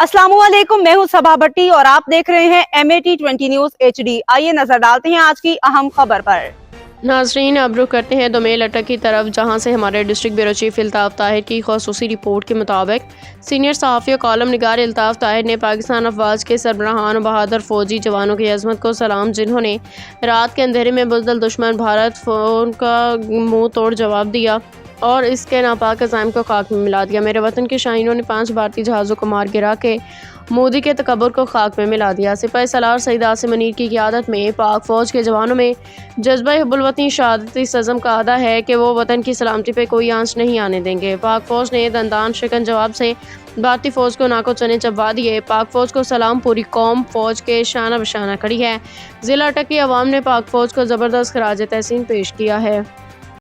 अस्सलाम वालेकुम, मैं हूं सबा भट्टी और आप देख रहे हैं MAT20 न्यूज HD। आइए नजर डालते हैं आज की अहम खबर पर। नाजरीन, अब रुख करते हैं दोमेल अटक की तरफ, जहां से हमारे district bureau chief Altaf Tahir की खसूसी रिपोर्ट के मुताबिक सीनियर सहाफ़ी और कॉलम निगार अल्ताफ ताहिर ने पाकिस्तान अफवाज के सरबराहान और बहादुर फौजी जवानों की अजमत को सलाम, जिन्होंने रात के अंधेरे में बुज़दिल दुश्मन भारत फ़ोन का मुंह तोड़ जवाब दिया और इसके नापाक अज़ाइम को खाक में मिला दिया। मेरे वतन के शाहीनों ने 5 भारतीय जहाज़ों को मार गिरा के मोदी के तकब्बुर को खाक में मिला दिया। सिपाही सालार सईद आसिम मुनीर की क़ियादत में पाक फ़ौज के जवानों में जज्बा हुब्बुल वतनी शहादत इस अज़म का अदा है कि वो वतन की सलामती पर कोई आंच नहीं आने देंगे। पाक फ़ौज ने दंदान शिकन जवाब से भारतीय फ़ौज को नाको चने चबा दिए। पाक फ़ौज को सलाम, पूरी कौम फ़ौज के शाना बशाना खड़ी है। ज़िला अटक की अवाम ने पाक फ़ौज को ज़बरदस्त खराज तहसीन पेश किया है।